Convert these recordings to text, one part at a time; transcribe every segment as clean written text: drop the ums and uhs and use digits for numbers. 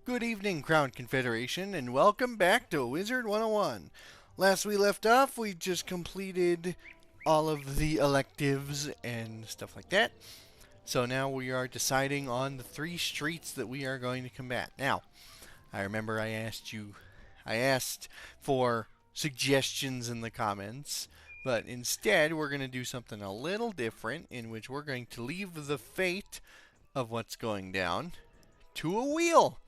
Good evening, Crown Confederation, and welcome back to Wizard101. Last we left off, we just completed all of the electives and stuff like that. So now we are deciding on the 3 streets that we are going to combat. Now, I remember I asked for suggestions in the comments, but instead we're going to do something a little different, in which we're going to leave the fate of what's going down to a wheel.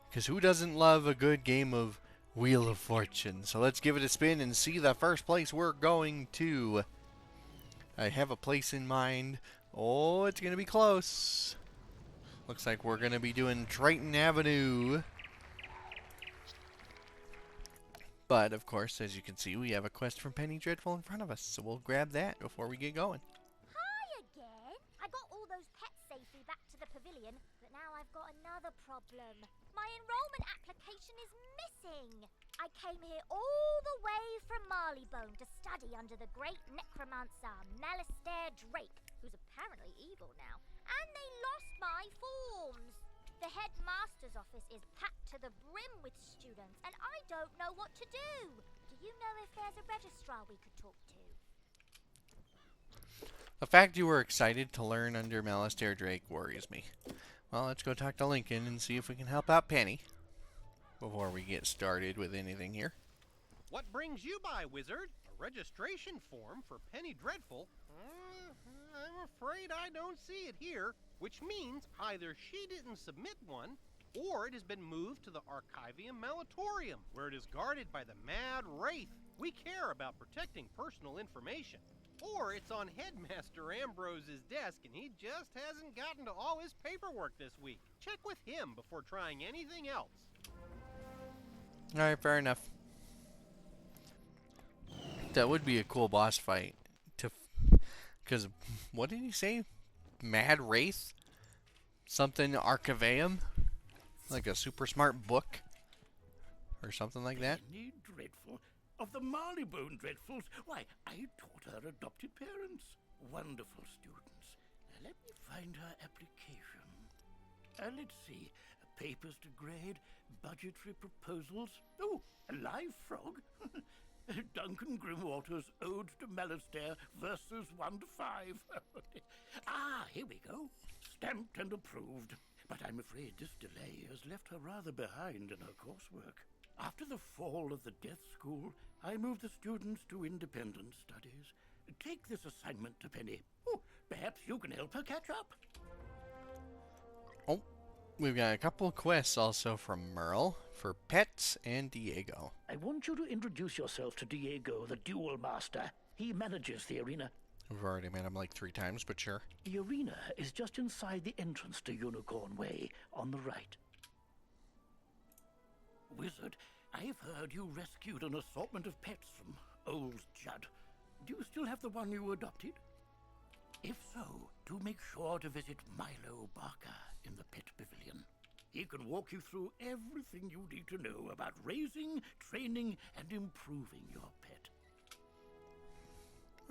Because who doesn't love a good game of Wheel of Fortune? So let's give it a spin and see the first place we're going to. I have a place in mind. Oh, it's going to be close. Looks like we're going to be doing Triton Avenue. But, of course, as you can see, we have a quest from Penny Dreadful in front of us. So we'll grab that before we get going. Hi again. I got all those pets safely back to the pavilion, but now I've got another problem. My enrollment application is missing. I came here all the way from Marleybone to study under the great necromancer Malistaire Drake, who's apparently evil now, and they lost my forms. The headmaster's office is packed to the brim with students, and I don't know what to do. Do you know if there's a registrar we could talk to? The fact you were excited to learn under Malistaire Drake worries me. Well, let's go talk to Lincoln and see if we can help out Penny before we get started with anything here. What brings you by, Wizard? A registration form for Penny Dreadful? I'm afraid I don't see it here, which means either she didn't submit one, or it has been moved to the Archivium Malatorium, where it is guarded by the Mad Wraith. We care about protecting personal information. Or it's on Headmaster Ambrose's desk and he just hasn't gotten to all his paperwork this week. Check with him before trying anything else. Alright, fair enough. That would be a cool boss fight. Because, what did he say? Mad Wraith? Something Archivium? Like a super smart book? Or something like that? Penny Dreadful? Of the Marleybone Dreadfuls? Why, I taught her adopted parents. Wonderful students. Now, let me find her application. Let's see. Papers to grade, budgetary proposals. Oh, a live frog. Duncan Grimwater's Ode to Malistaire, verses 1 to 5. Here we go. Stamped and approved. But I'm afraid this delay has left her rather behind in her coursework. After the fall of the Death School, I moved the students to independent studies. Take this assignment to Penny. Oh, perhaps you can help her catch up. Oh, we've got a couple of quests also from Merle for Pets and Diego. I want you to introduce yourself to Diego, the Duel Master. He manages the arena. We've already met him like 3 times, but sure. The arena is just inside the entrance to Unicorn Way, on the right. Wizard, I've heard you rescued an assortment of pets from old Judd. Do you still have the one you adopted? If so, do make sure to visit Milo Barker in the Pet Pavilion. He can walk you through everything you need to know about raising, training, and improving your pet.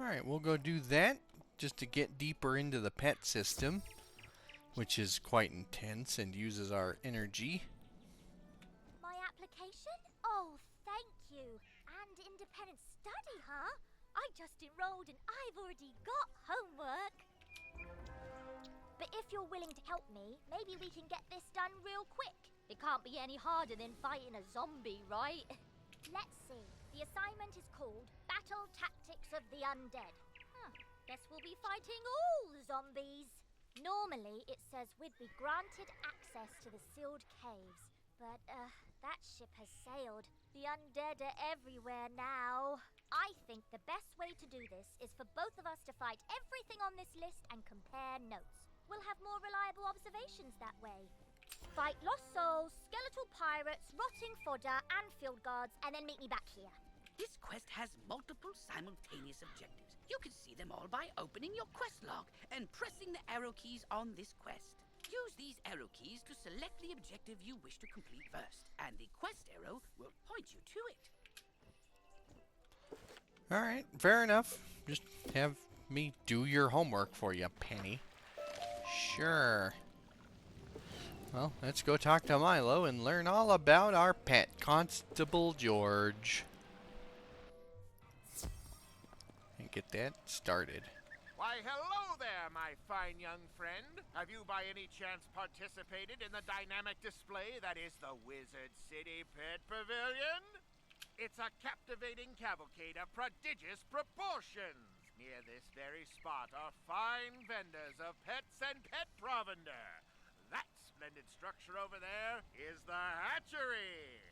Alright, we'll go do that just to get deeper into the pet system, which is quite intense and uses our energy. Application? Oh, thank you. And independent study, huh? I just enrolled and I've already got homework. But if you're willing to help me, maybe we can get this done real quick. It can't be any harder than fighting a zombie, right? Let's see. The assignment is called Battle Tactics of the Undead. Guess we'll be fighting all the zombies. Normally, it says we'd be granted access to the sealed caves. But, that ship has sailed. The undead are everywhere now. I think the best way to do this is for both of us to fight everything on this list and compare notes. We'll have more reliable observations that way. Fight lost souls, skeletal pirates, rotting fodder, and field guards, and then meet me back here. This quest has multiple simultaneous objectives. You can see them all by opening your quest log and pressing the arrow keys on this quest. Use these arrow keys to select the objective you wish to complete first, and the quest arrow will point you to it. Alright, fair enough. Just have me do your homework for you, Penny. Sure. Well, let's go talk to Milo and learn all about our pet, Constable George. And get that started. Why, hello there, my fine young friend. Have you by any chance participated in the dynamic display that is the Wizard City Pet Pavilion? It's a captivating cavalcade of prodigious proportions. Near this very spot are fine vendors of pets and pet provender. That splendid structure over there is the hatchery.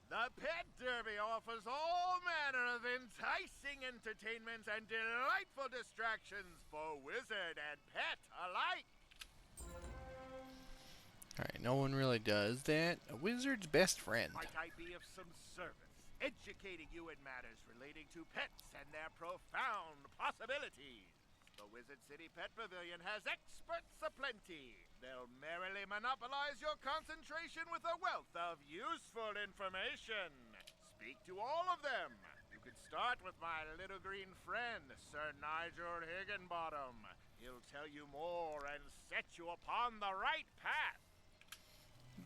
The Pet Derby offers all manner of enticing entertainments and delightful distractions for wizard and pet alike. Alright, no one really does that. A wizard's best friend. Might I be of some service, educating you in matters relating to pets and their profound possibilities? The Wizard City Pet Pavilion has experts aplenty. They'll merrily monopolize your concentration with a wealth of useful information. Speak to all of them. You can start with my little green friend, Sir Nigel Higginbottom. He'll tell you more and set you upon the right path.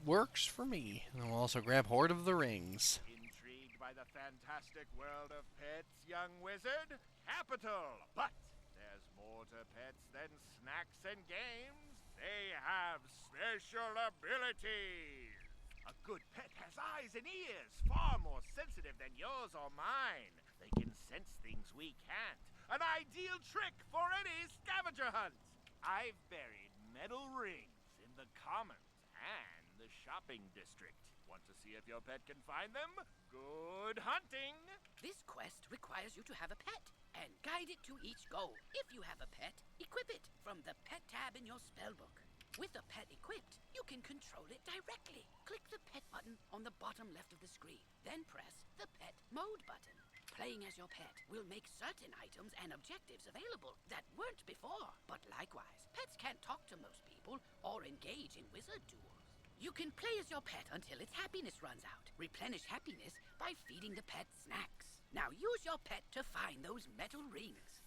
Works for me. And we'll also grab Hoard of the Rings. Intrigued by the fantastic world of pets, young wizard? Capital! But there's more to pets than snacks and games. They have special abilities. A good pet has eyes and ears far more sensitive than yours or mine. They can sense things we can't. An ideal trick for any scavenger hunt. I've buried metal rings in the commons and the shopping district. Want to see if your pet can find them? Good hunting! This quest requires you to have a pet and guide it to each goal. If you have a pet, equip it from the pet tab in your spellbook. With a pet equipped, you can control it directly. Click the pet button on the bottom left of the screen, then press the pet mode button. Playing as your pet will make certain items and objectives available that weren't before. But likewise, pets can't talk to most people or engage in wizard duels. You can play as your pet until its happiness runs out. Replenish happiness by feeding the pet snacks. Now use your pet to find those metal rings.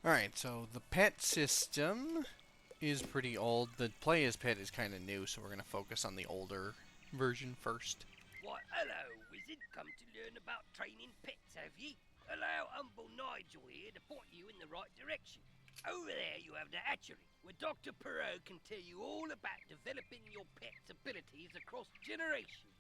Alright, so the pet system is pretty old. The play as pet is kind of new, so we're going to focus on the older version first. Why, hello, wizard. Come to learn about training pets, have ye? Allow humble Nigel here to point you in the right direction. Over there you have the hatchery, where Dr. Perot can tell you all about developing your pet's abilities across generations.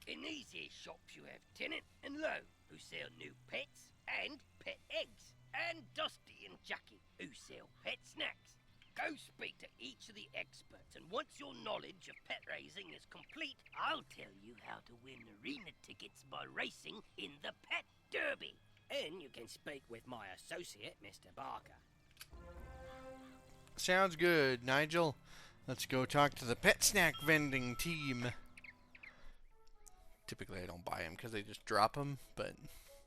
In these here shops you have Tennant and Lowe, who sell new pets and pet eggs, and Dusty and Jackie, who sell pet snacks. Go speak to each of the experts, and once your knowledge of pet raising is complete, I'll tell you how to win arena tickets by racing in the Pet Derby. And you can speak with my associate, Mr. Barker. Sounds good, Nigel. Let's go talk to the pet snack vending team. Typically I don't buy them because they just drop them, but...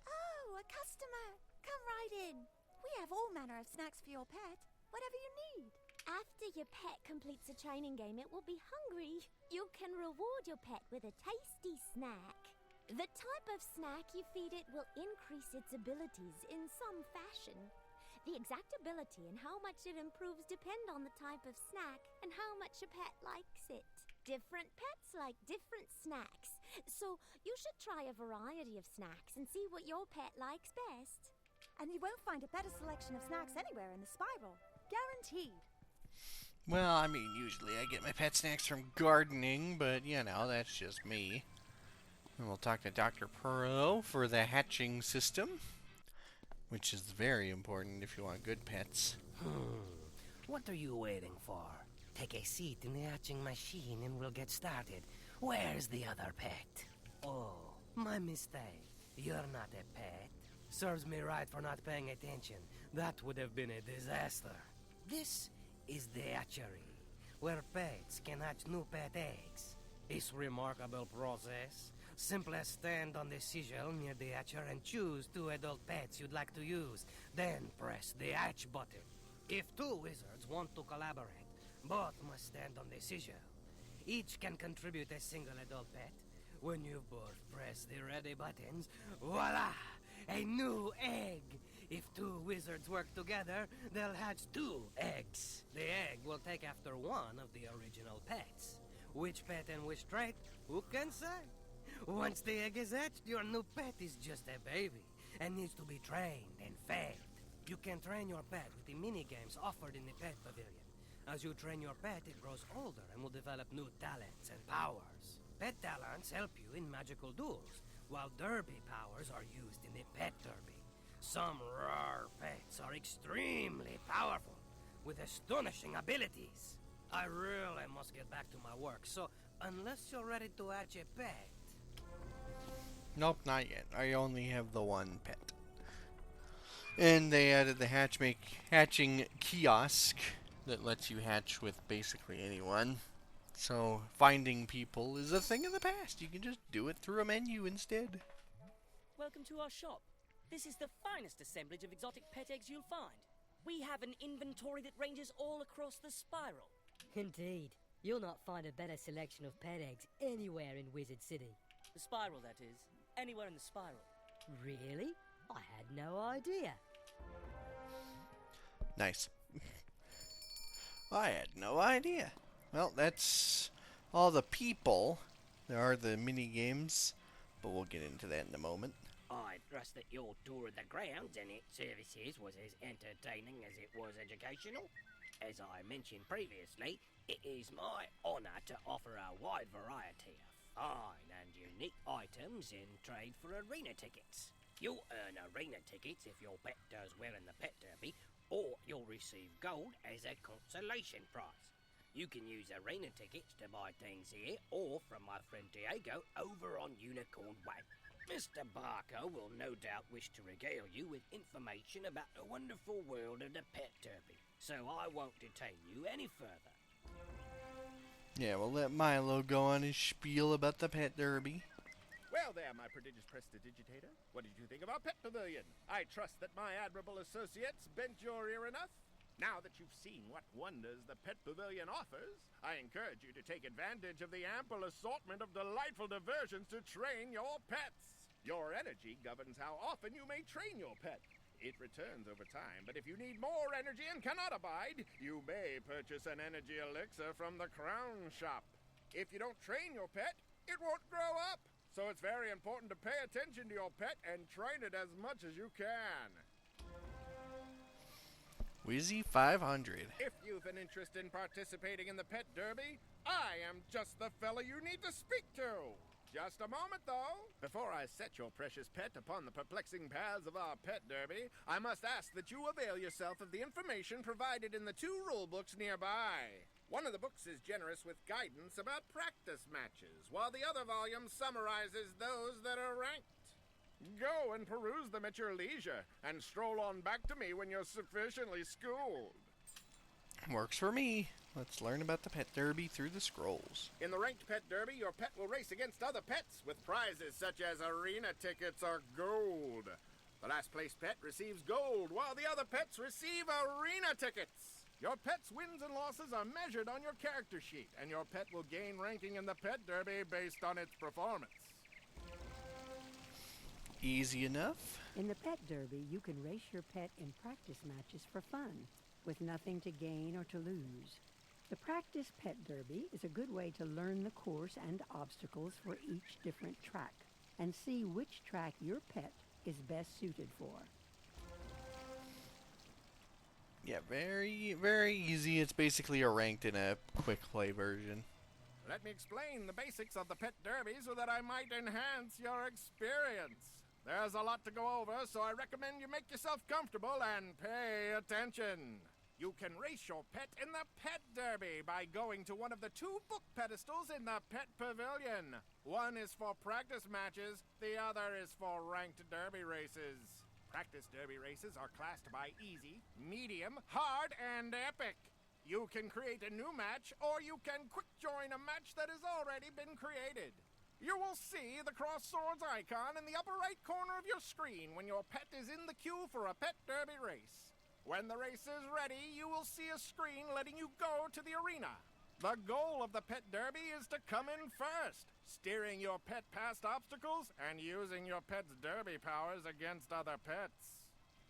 Oh, a customer! Come right in. We have all manner of snacks for your pet. Whatever you need. After your pet completes a training game, it will be hungry. You can reward your pet with a tasty snack. The type of snack you feed it will increase its abilities in some fashion. The exact ability and how much it improves depend on the type of snack and how much your pet likes it. Different pets like different snacks, so you should try a variety of snacks and see what your pet likes best. And you won't find a better selection of snacks anywhere in the spiral. Guaranteed. Well, I mean, usually I get my pet snacks from gardening, but, you know, that's just me. And we'll talk to Dr. Perot for the hatching system, which is very important if you want good pets. What are you waiting for? Take a seat in the hatching machine and we'll get started. Where's the other pet? Oh, my mistake. You're not a pet. Serves me right for not paying attention. That would have been a disaster. This is the hatchery, where pets can hatch new pet eggs. This remarkable process. Simply stand on the sigil near the hatcher and choose 2 adult pets you'd like to use. Then press the hatch button. If 2 wizards want to collaborate, both must stand on the sigil. Each can contribute a single adult pet. When you've both pressed the ready buttons, voila! A new egg! If two wizards work together, they'll hatch two eggs. The egg will take after one of the original pets. Which pet and which trait, who can say? Once the egg is hatched, your new pet is just a baby and needs to be trained and fed. You can train your pet with the mini-games offered in the pet pavilion. As you train your pet, it grows older and will develop new talents and powers. Pet talents help you in magical duels, while derby powers are used in the pet derby. Some rare pets are extremely powerful, with astonishing abilities. I really must get back to my work, so unless you're ready to hatch a pet... Nope, not yet. I only have the one pet. And they added the hatching kiosk that lets you hatch with basically anyone. So finding people is a thing of the past. You can just do it through a menu instead. Welcome to our shop. This is the finest assemblage of exotic pet eggs you'll find. We have an inventory that ranges all across the spiral. Indeed. You'll not find a better selection of pet eggs anywhere in Wizard City. The spiral, that is. Anywhere in the spiral. Really? I had no idea. Nice. I had no idea. Well, that's all the people. There are the mini games, but we'll get into that in a moment. I trust that your tour of the grounds and its services was as entertaining as it was educational. As I mentioned previously, it is my honour to offer a wide variety of fine and unique items in trade for arena tickets. You'll earn arena tickets if your pet does well in the pet derby, or you'll receive gold as a consolation prize. You can use arena tickets to buy things here, or from my friend Diego over on Unicorn Way. Mr. Barker will no doubt wish to regale you with information about the wonderful world of the pet derby, so I won't detain you any further. Yeah, we'll let Milo go on his spiel about the pet derby. Well there, my prodigious prestidigitator. What did you think of our pet pavilion? I trust that my admirable associates bent your ear enough. Now that you've seen what wonders the pet pavilion offers, I encourage you to take advantage of the ample assortment of delightful diversions to train your pets. Your energy governs how often you may train your pet. It returns over time, but if you need more energy and cannot abide, you may purchase an energy elixir from the Crown Shop. If you don't train your pet, it won't grow up. So it's very important to pay attention to your pet and train it as much as you can. Wizzy 500. If you've an interest in participating in the pet derby, I am just the fella you need to speak to. Just a moment, though. Before I set your precious pet upon the perplexing paths of our pet derby, I must ask that you avail yourself of the information provided in the 2 rule books nearby. One of the books is generous with guidance about practice matches, while the other volume summarizes those that are ranked. Go and peruse them at your leisure, and stroll on back to me when you're sufficiently schooled. Works for me. Let's learn about the pet derby through the scrolls. In the ranked pet derby, your pet will race against other pets with prizes such as arena tickets or gold. The last place pet receives gold, while the other pets receive arena tickets. Your pet's wins and losses are measured on your character sheet, and your pet will gain ranking in the pet derby based on its performance. Easy enough. In the pet derby, you can race your pet in practice matches for fun, with nothing to gain or to lose. The practice pet derby is a good way to learn the course and obstacles for each different track, and see which track your pet is best suited for. Yeah, very, very easy. It's basically a ranked in a quick play version. Let me explain the basics of the pet derby so that I might enhance your experience. There's a lot to go over, so I recommend you make yourself comfortable and pay attention. You can race your pet in the pet derby by going to one of the 2 book pedestals in the pet pavilion. One is for practice matches, the other is for ranked derby races. Practice derby races are classed by easy, medium, hard, and epic. You can create a new match, or you can quick join a match that has already been created. You will see the cross swords icon in the upper right corner of your screen when your pet is in the queue for a pet derby race. When the race is ready, you will see a screen letting you go to the arena. The goal of the pet derby is to come in first, steering your pet past obstacles and using your pet's derby powers against other pets.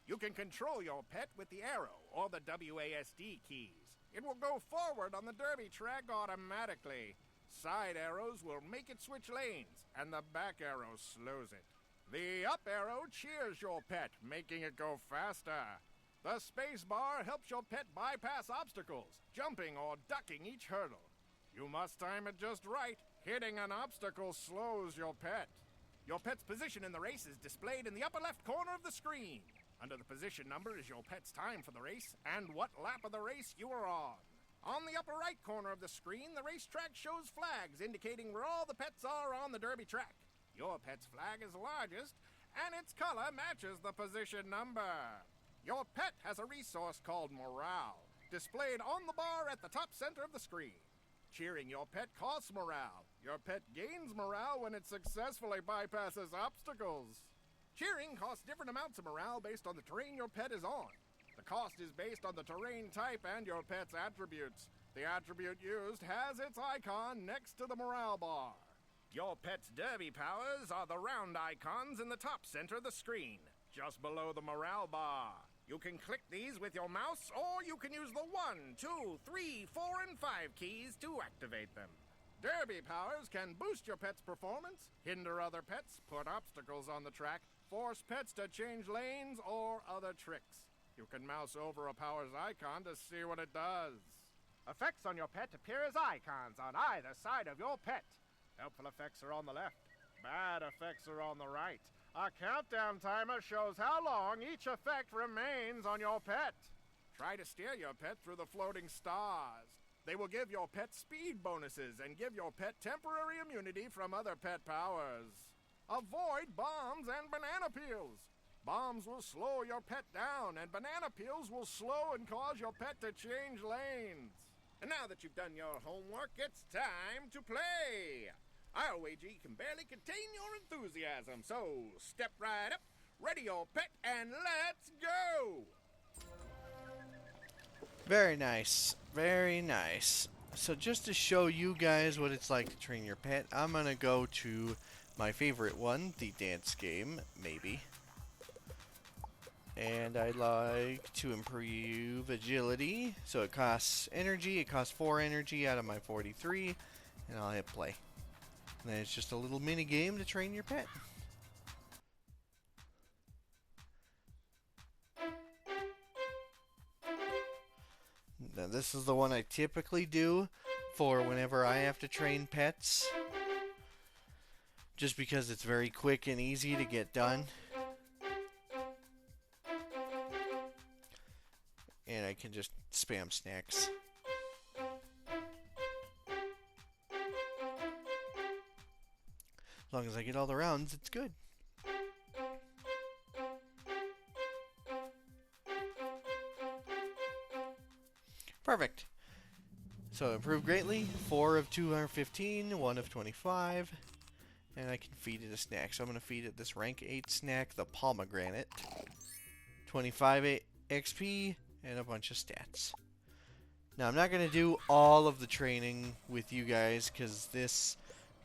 You can control your pet with the arrow or the WASD keys. It will go forward on the derby track automatically. Side arrows will make it switch lanes, and the back arrow slows it. The up arrow cheers your pet, making it go faster. The space bar helps your pet bypass obstacles, jumping or ducking each hurdle. You must time it just right. Hitting an obstacle slows your pet. Your pet's position in the race is displayed in the upper left corner of the screen. Under the position number is your pet's time for the race and what lap of the race you are on. On the upper right corner of the screen, the racetrack shows flags indicating where all the pets are on the derby track. Your pet's flag is largest, and its color matches the position number. Your pet has a resource called morale, displayed on the bar at the top center of the screen. Cheering your pet costs morale. Your pet gains morale when it successfully bypasses obstacles. Cheering costs different amounts of morale based on the terrain your pet is on. The cost is based on the terrain type and your pet's attributes. The attribute used has its icon next to the morale bar. Your pet's derby powers are the round icons in the top center of the screen, just below the morale bar. You can click these with your mouse, or you can use the 1, 2, 3, 4, and 5 keys to activate them. Derby powers can boost your pet's performance, hinder other pets, put obstacles on the track, force pets to change lanes, or other tricks. You can mouse over a power's icon to see what it does. Effects on your pet appear as icons on either side of your pet. Helpful effects are on the left. Bad effects are on the right. A countdown timer shows how long each effect remains on your pet. Try to steer your pet through the floating stars. They will give your pet speed bonuses and give your pet temporary immunity from other pet powers. Avoid bombs and banana peels. Bombs will slow your pet down, and banana peels will slow and cause your pet to change lanes. And now that you've done your homework, it's time to play. I'll wager you can barely contain your enthusiasm, so step right up, ready your pet, and let's go! Very nice. Very nice. So just to show you guys what it's like to train your pet, I'm going to go to my favorite one, the dance game, maybe. And I'd like to improve agility. So it costs energy. It costs 4 energy out of my 43. And I'll hit play. And then it's just a little mini game to train your pet. Now this is the one I typically do for whenever I have to train pets. Just because it's very quick and easy to get done. And I can just spam snacks. As long as I get all the rounds, it's good. Perfect. So improved greatly. 4 of 215, 1 of 25. And I can feed it a snack. So I'm going to feed it this rank 8 snack, the pomegranate. 25 XP. And a bunch of stats. Now, I'm not going to do all of the training with you guys, because this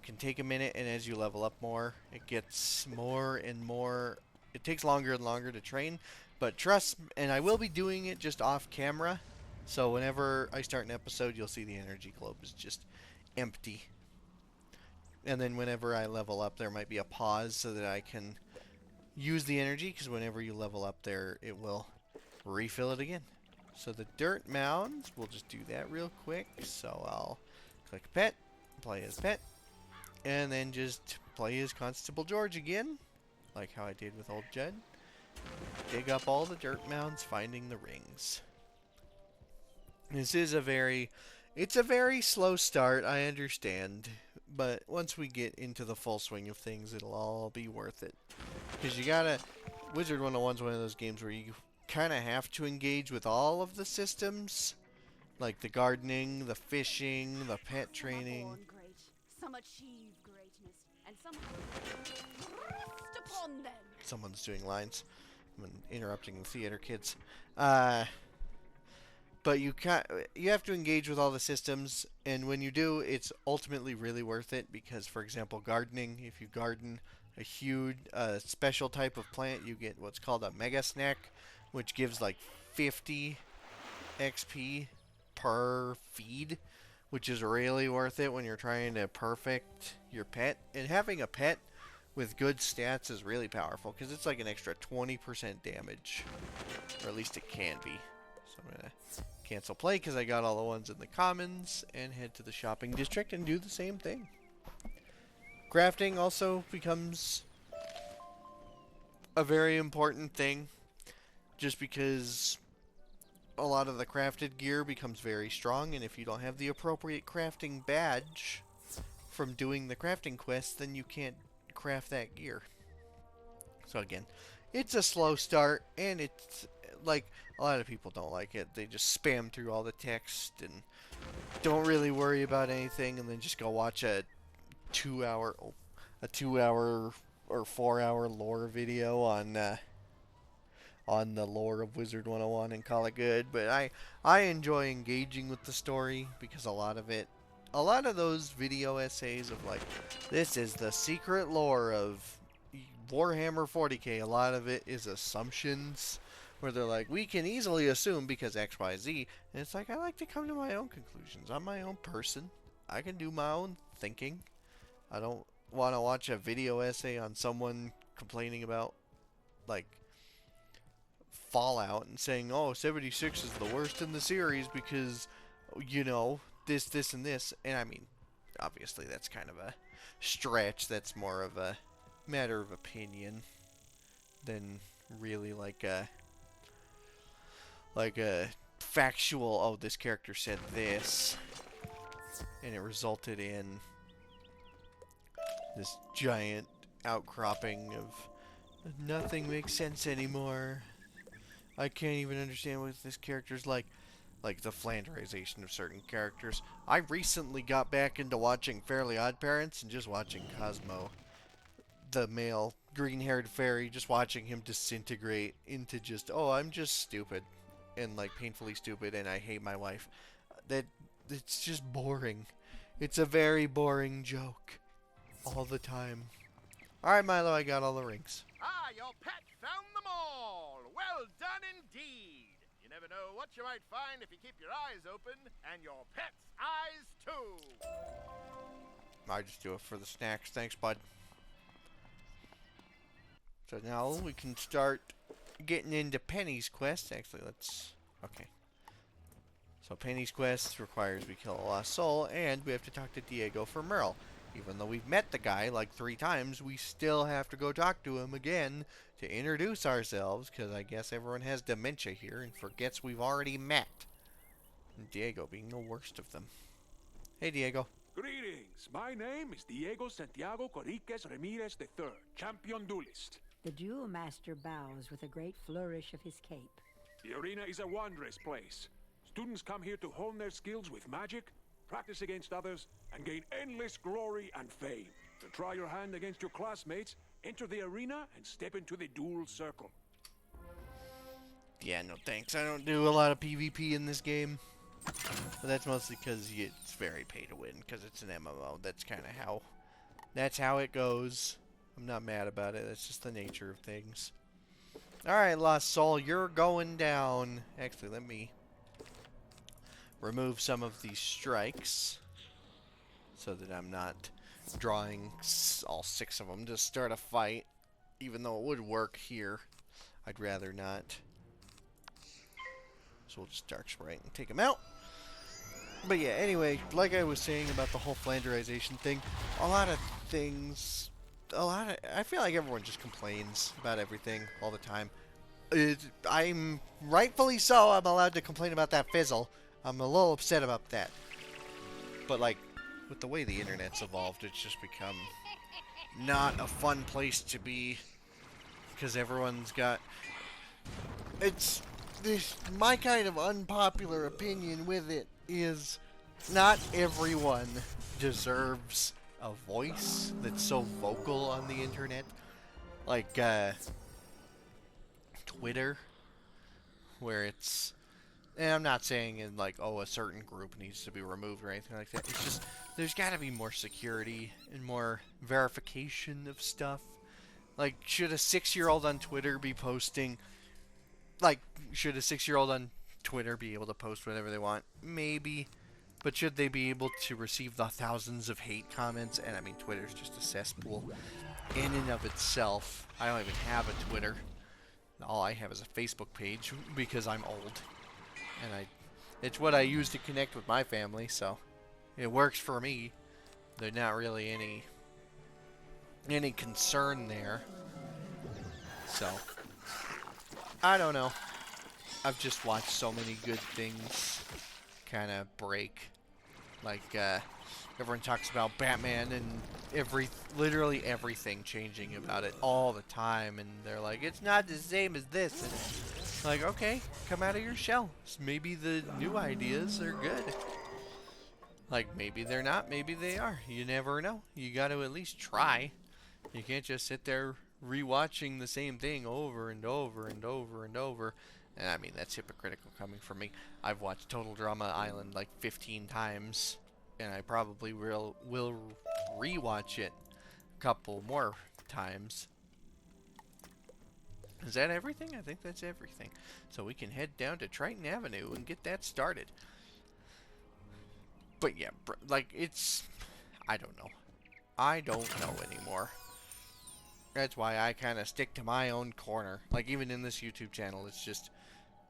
can take a minute, and as you level up more, it gets more and more... It takes longer and longer to train, but trust, and I will be doing it just off camera, so whenever I start an episode, you'll see the energy globe is just empty. And then whenever I level up, there might be a pause so that I can use the energy, because whenever you level up there, it will... refill it again. So the dirt mounds, we'll just do that real quick. So I'll click pet, play as pet, and then just play as Constable George again, like how I did with old Judd. Dig up all the dirt mounds, finding the rings. This is it's a very slow start, I understand, but once we get into the full swing of things, it'll all be worth it. Because you gotta, Wizard101 is one of those games where you kind of have to engage with all of the systems, like the gardening, the fishing, the pet training. Great. Some achieve greatness, and some rest upon them. Someone's doing lines. I'm interrupting the theater kids. but you have to engage with all the systems, and when you do, it's ultimately really worth it because, for example, gardening. If you garden a huge special type of plant, you get what's called a mega snack, which gives like 50 XP per feed, which is really worth it when you're trying to perfect your pet. And having a pet with good stats is really powerful because it's like an extra 20% damage, or at least it can be. So I'm gonna cancel play because I got all the ones in the commons and head to the shopping district and do the same thing. Crafting also becomes a very important thing just because a lot of the crafted gear becomes very strong, and if you don't have the appropriate crafting badge from doing the crafting quest, then you can't craft that gear. So again, it's a slow start, and it's like a lot of people don't like it. They just spam through all the text and don't really worry about anything, and then just go watch a 2-hour or 4-hour lore video on the lore of Wizard101 and call it good. But I enjoy engaging with the story because a lot of those video essays of like, this is the secret lore of Warhammer 40k, a lot of it is assumptions where they're like, we can easily assume because XYZ, and it's like, I like to come to my own conclusions. I'm my own person. I can do my own thinking. I don't want to watch a video essay on someone complaining about like Fallout and saying, oh, 76 is the worst in the series because, you know, this, and this. And I mean, obviously that's kind of a stretch. That's more of a matter of opinion than really like a factual, oh, this character said this and it resulted in this giant outcropping of nothing makes sense anymore. I can't even understand what this character's like the flanderization of certain characters. I recently got back into watching Fairly Odd Parents and just watching Cosmo, the male green-haired fairy, just watching him disintegrate into just, oh, I'm just stupid and like painfully stupid and I hate my wife. It's just boring. It's a very boring joke all the time. Alright, Milo, I got all the rings. Ah, your pet found them all! Well done indeed! You never know what you might find if you keep your eyes open, and your pet's eyes too! I just do it for the snacks. Thanks, bud. So now we can start getting into Penny's quest. Actually, let's... Okay. So Penny's quest requires we kill a lost soul, and we have to talk to Diego for Merle. Even though we've met the guy like 3 times, we still have to go talk to him again to introduce ourselves, because I guess everyone has dementia here and forgets we've already met. And Diego being the worst of them. Hey, Diego. Greetings. My name is Diego Santiago Coriques Ramirez III, champion duelist. The duel master bows with a great flourish of his cape. The arena is a wondrous place. Students come here to hone their skills with magic, practice against others, and gain endless glory and fame. To try your hand against your classmates, enter the arena and step into the duel circle. Yeah, no thanks. I don't do a lot of PvP in this game. But that's mostly because it's very pay to win, because it's an MMO. That's kind of that's how it goes. I'm not mad about it. That's just the nature of things. Alright, Lost Soul, you're going down. Actually, let me remove some of these strikes so that I'm not drawing all 6 of them to start a fight. Even though it would work here, I'd rather not. So we'll just Dark Sprite and take him out. But yeah, anyway, like I was saying about the whole flanderization thing, a lot of things, I feel like everyone just complains about everything all the time. I'm rightfully so, I'm allowed to complain about that fizzle. I'm a little upset about that. But like, with the way the internet's evolved, it's just become not a fun place to be. Because everyone's got... my kind of unpopular opinion with it is not everyone deserves a voice that's so vocal on the internet. Like, Twitter, where it's... And I'm not saying in like, oh, a certain group needs to be removed or anything like that. It's just there's got to be more security and more verification of stuff. Like, should a 6-year-old on Twitter be posting? Like, should a 6-year-old on Twitter be able to post whatever they want? Maybe. But should they be able to receive the thousands of hate comments? And I mean, Twitter's just a cesspool in and of itself. I don't even have a Twitter. All I have is a Facebook page because I'm old. And it's what I use to connect with my family, so it works for me. There's not really any concern there. So, I don't know. I've just watched so many good things kind of break. Like, everyone talks about Batman and literally everything changing about it all the time, and they're like, it's not the same as this. And like, okay, come out of your shell. Maybe the new ideas are good. Like, maybe they're not, maybe they are. You never know. You got to at least try. You can't just sit there rewatching the same thing over and over and over and over. And I mean, that's hypocritical coming from me. I've watched Total Drama Island like 15 times, and I probably will rewatch it a couple more times. Is that everything? I think that's everything. So we can head down to Triton Avenue and get that started. But yeah, like, it's... I don't know. I don't know anymore. That's why I kind of stick to my own corner. Like, even in this YouTube channel, it's just,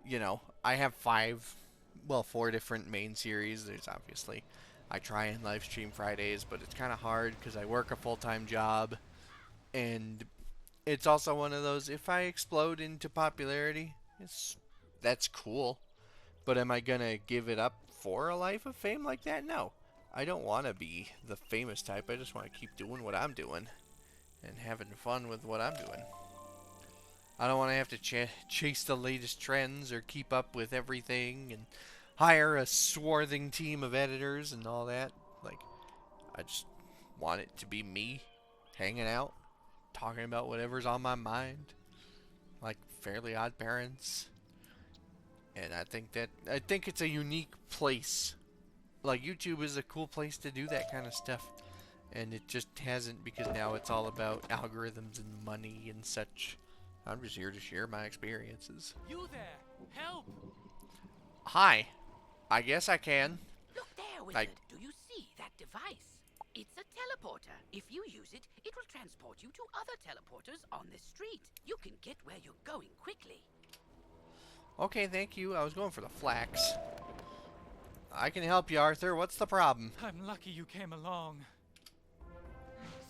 you know, I have 4 different main series. There's obviously, I try and live stream Fridays, but it's kind of hard because I work a full-time job. And it's also one of those, if I explode into popularity, that's cool. But am I going to give it up for a life of fame like that? No. I don't want to be the famous type. I just want to keep doing what I'm doing and having fun with what I'm doing. I don't want to have to chase the latest trends or keep up with everything and hire a swarthing team of editors and all that. Like, I just want it to be me hanging out, talking about whatever's on my mind, like Fairly Odd Parents. And I think it's a unique place. Like, YouTube is a cool place to do that kind of stuff, and it just hasn't, because now it's all about algorithms and money and such. I'm just here to share my experiences. You there! Help! Hi. I guess I can. Look there, Wizard. Do you see that device? It's a teleporter. If you use it, it will transport you to other teleporters on this street. You can get where you're going quickly. Okay, thank you. I was going for the flax. I can help you, Arthur. What's the problem? I'm lucky you came along.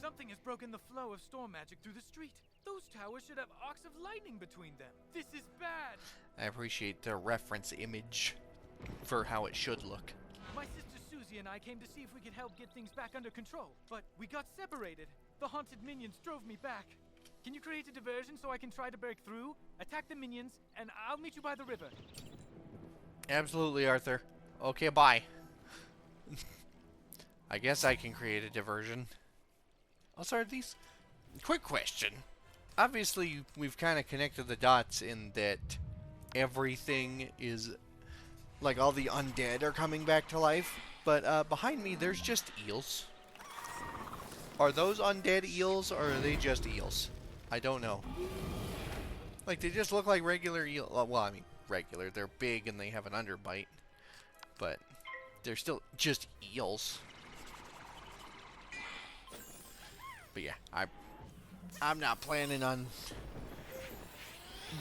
Something has broken the flow of storm magic through the street. Those towers should have arcs of lightning between them. This is bad. I appreciate the reference image for how it should look. My sister Susie and I came to see if we could help get things back under control, but we got separated. The haunted minions drove me back. Can you create a diversion so I can try to break through, attack the minions, and I'll meet you by the river? Absolutely, Arthur. Okay, bye. I guess I can create a diversion. Also, are these... Quick question. Obviously, we've kind of connected the dots in that everything is... Like, all the undead are coming back to life. But behind me, there's just eels. Are those undead eels, or are they just eels? I don't know. Like, they just look like regular eels. Well, I mean, regular. They're big and they have an underbite. But they're still just eels. But yeah, I'm not planning on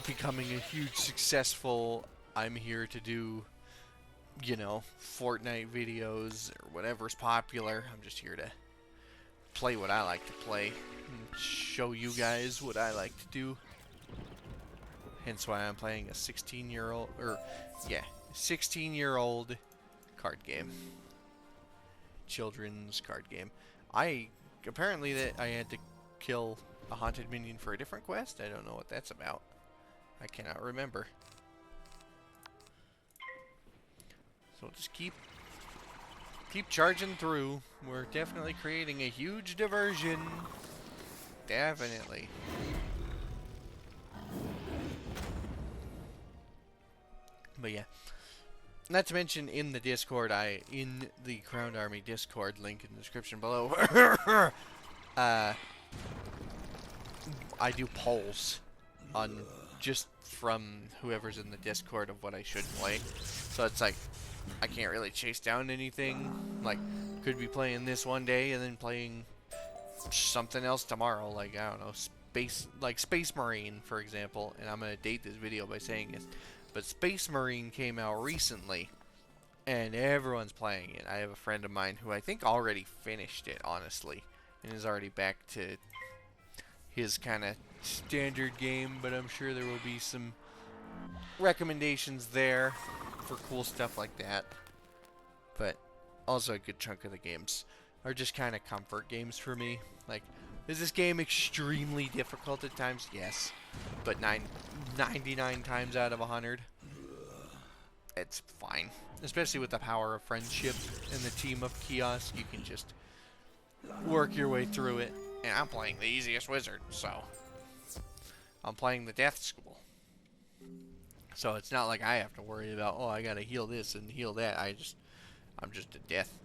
becoming a huge successful, I'm here to do, you know, Fortnite videos or whatever's popular. I'm just here to play what I like to play and show you guys what I like to do. Hence why I'm playing a 16-year-old, or yeah, 16-year-old card game. Children's card game. Apparently that I had to kill a haunted minion for a different quest. I don't know what that's about. I cannot remember. So we'll just keep charging through. We're definitely creating a huge diversion. Definitely. But yeah, Not to mention in the Discord, in the Crowned Army Discord, link in the description below, I do polls on just from whoever's in the Discord of what I should play. So it's like, I can't really chase down anything. Like, could be playing this one day and then playing something else tomorrow. Like, I don't know, Space Marine, for example. And I'm going to date this video by saying this. But Space Marine came out recently, and everyone's playing it. I have a friend of mine who I think already finished it, honestly, and is already back to his kind of standard game, but I'm sure there will be some recommendations there for cool stuff like that. But also a good chunk of the games are just kind of comfort games for me. Like, is this game extremely difficult at times? Yes. But 99 times out of 100, it's fine. Especially with the power of friendship and the team of kiosk, you can just work your way through it. And I'm playing the easiest wizard, so I'm playing the death school. So it's not like I have to worry about, oh, I gotta heal this and heal that. I'm just a death.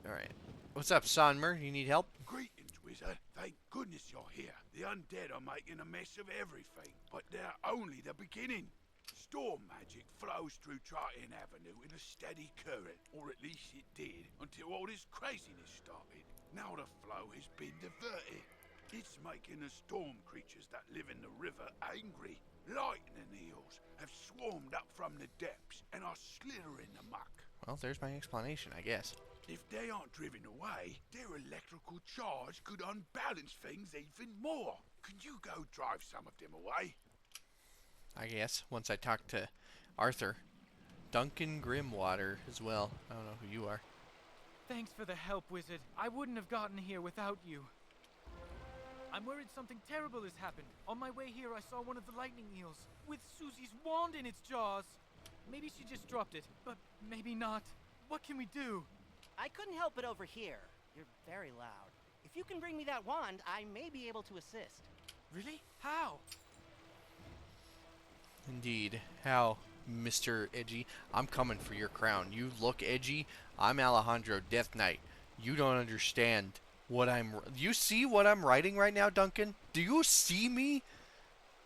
Alright. What's up, Sonmer? You need help? Greetings, wizard. Thank goodness you're here. The undead are making a mess of everything, but they're only the beginning. Storm magic flows through Tritoning Avenue in a steady current, or at least it did, until all this craziness started. Now the flow has been diverted. It's making the storm creatures that live in the river angry. Lightning eels have swarmed up from the depths and are slithering amok. Well, there's my explanation, I guess. If they aren't driven away, their electrical charge could unbalance things even more. Can you go drive some of them away? I guess, once I talk to Arthur. Duncan Grimwater as well. I don't know who you are. Thanks for the help, Wizard. I wouldn't have gotten here without you. I'm worried something terrible has happened. On my way here, I saw one of the lightning eels with Susie's wand in its jaws. Maybe she just dropped it, but maybe not. What can we do? I couldn't help it over here. You're very loud. If you can bring me that wand, I may be able to assist. Really? How? Indeed. How, Mr. Edgy? I'm coming for your crown. You look edgy. I'm Alejandro Deathknight. You don't understand what you see what I'm writing right now, Duncan? Do you see me?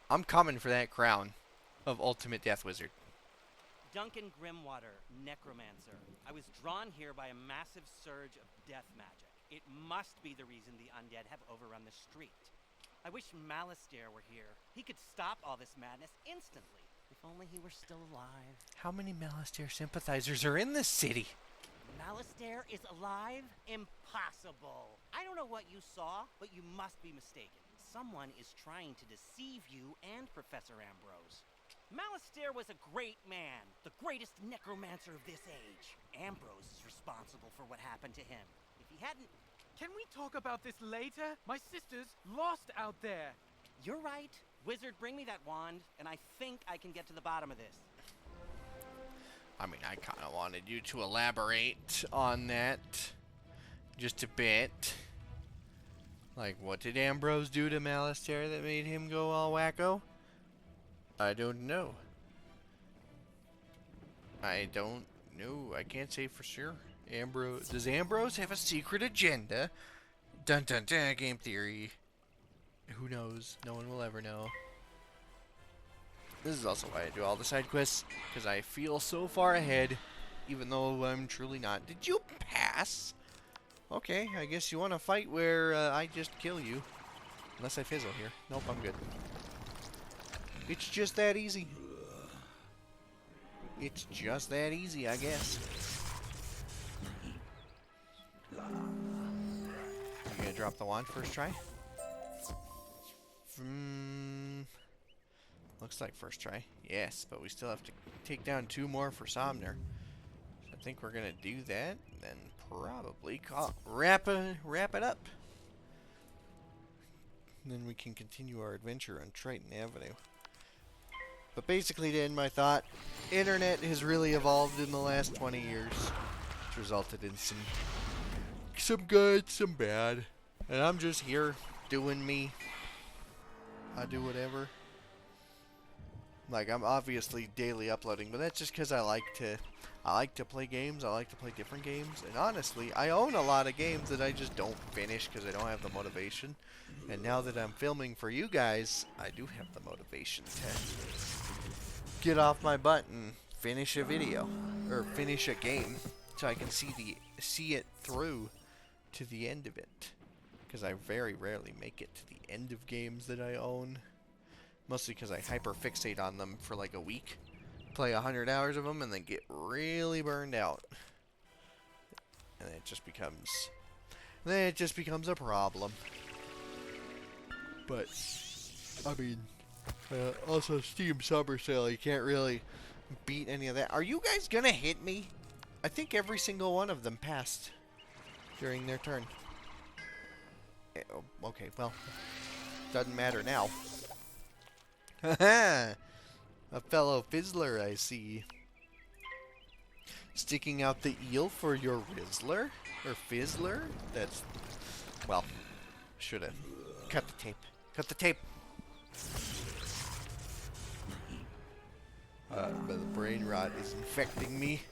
I'm coming for that crown of Ultimate Death Wizard. Duncan Grimwater, Necromancer. I was drawn here by a massive surge of death magic. It must be the reason the undead have overrun the street. I wish Malistaire were here. He could stop all this madness instantly. If only he were still alive. How many Malistaire sympathizers are in this city? Malistaire is alive? Impossible. I don't know what you saw, but you must be mistaken. Someone is trying to deceive you and Professor Ambrose. Malistaire was a great man, the greatest necromancer of this age. Ambrose is responsible for what happened to him. If he hadn't... Can we talk about this later? My sister's lost out there. You're right. Wizard, bring me that wand, and I think I can get to the bottom of this. I mean, I kind of wanted you to elaborate on that just a bit. Like, what did Ambrose do to Malistaire that made him go all wacko? I don't know. I don't know. I can't say for sure. Does Ambrose have a secret agenda? Dun dun dun, game theory. Who knows? No one will ever know. This is also why I do all the side quests, because I feel so far ahead, even though I'm truly not. Did you pass? Okay, I guess you want to fight where I just kill you. Unless I fizzle here. Nope, I'm good. It's just that easy. It's just that easy, I guess. You gonna drop the wand first try? Looks like first try. Yes, but we still have to take down 2 more for Somner. So I think we're gonna do that, and then probably wrap it up. And then we can continue our adventure on Triton Avenue. But basically, to end my thought, internet has really evolved in the last 20 years, which resulted in some good, some bad, and I'm just here doing me. I do whatever. Like, I'm obviously daily uploading, but that's just because I like to play games. I like to play different games. And honestly, I own a lot of games that I just don't finish because I don't have the motivation. And now that I'm filming for you guys, I do have the motivation to get off my butt and finish a video. Or finish a game. So I can see it through to the end of it. Because I very rarely make it to the end of games that I own. Mostly because I hyper-fixate on them for like a week. Play 100 hours of them and then get really burned out. And it just becomes a problem. But, I mean, also Steam Summer Sale, you can't really beat any of that. Are you guys gonna hit me? I think every single one of them passed during their turn. Okay, well, doesn't matter now. Haha! A fellow fizzler, I see. Sticking out the eel for your Rizzler? Or Fizzler? That's... Well, should've. Cut the tape. Cut the tape! But the brain rot is infecting me.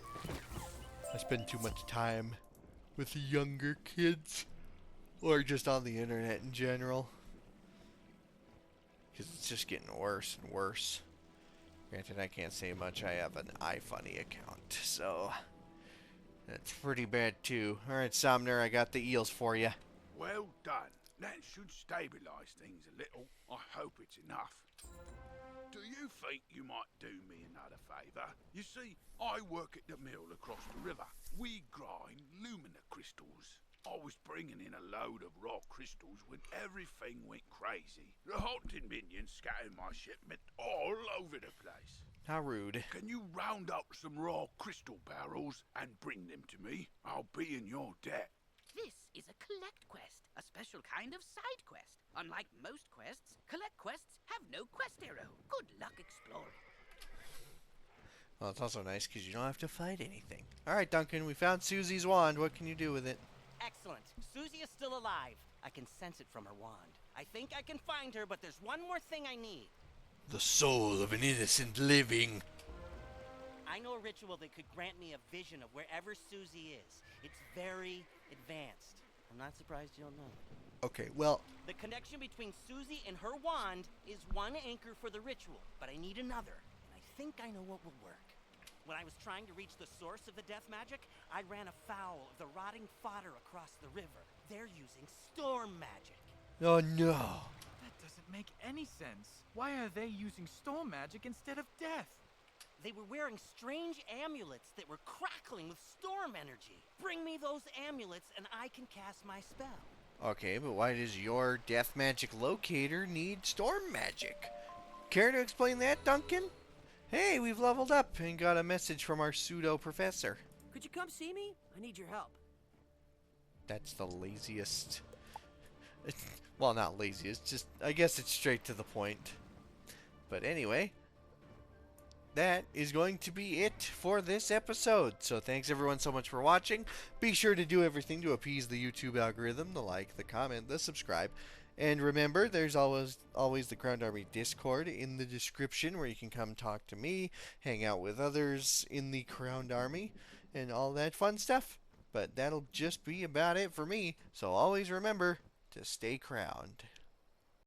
I spend too much time with the younger kids. Or just on the internet in general. Because it's just getting worse and worse. Granted, I can't say much. I have an iFunny account, so that's pretty bad too. Alright, Somner, I got the eels for you. Well done. That should stabilise things a little. I hope it's enough. Do you think you might do me another favour? You see, I work at the mill across the river. We grind lumina crystals. I was bringing in a load of raw crystals when everything went crazy. The haunted minions scattered my shipment all over the place. How rude. Can you round up some raw crystal barrels and bring them to me? I'll be in your debt. This is a collect quest, a special kind of side quest. Unlike most quests, collect quests have no quest arrow. Good luck exploring. Well, it's also nice because you don't have to fight anything. Alright, Duncan, we found Susie's wand. What can you do with it? Excellent. Susie is still alive. I can sense it from her wand. I think I can find her, but there's one more thing I need. The soul of an innocent living. I know a ritual that could grant me a vision of wherever Susie is. It's very advanced. I'm not surprised you'll know. Okay, well... The connection between Susie and her wand is one anchor for the ritual, but I need another, and I think I know what will work. When I was trying to reach the source of the death magic, I ran afoul of the rotting fodder across the river. They're using storm magic. Oh no. That doesn't make any sense. Why are they using storm magic instead of death? They were wearing strange amulets that were crackling with storm energy. Bring me those amulets and I can cast my spell. Okay, but why does your death magic locator need storm magic? Care to explain that, Duncan? Hey, we've leveled up and got a message from our pseudo professor. Could you come see me? I need your help. That's the laziest. Well, not laziest, just I guess it's straight to the point. But anyway, that is going to be it for this episode. So thanks everyone so much for watching. Be sure to do everything to appease the YouTube algorithm, the like, the comment, the subscribe. And remember, there's always the Crowned Army Discord in the description where you can come talk to me, hang out with others in the Crowned Army, and all that fun stuff. But that'll just be about it for me, so always remember to stay crowned.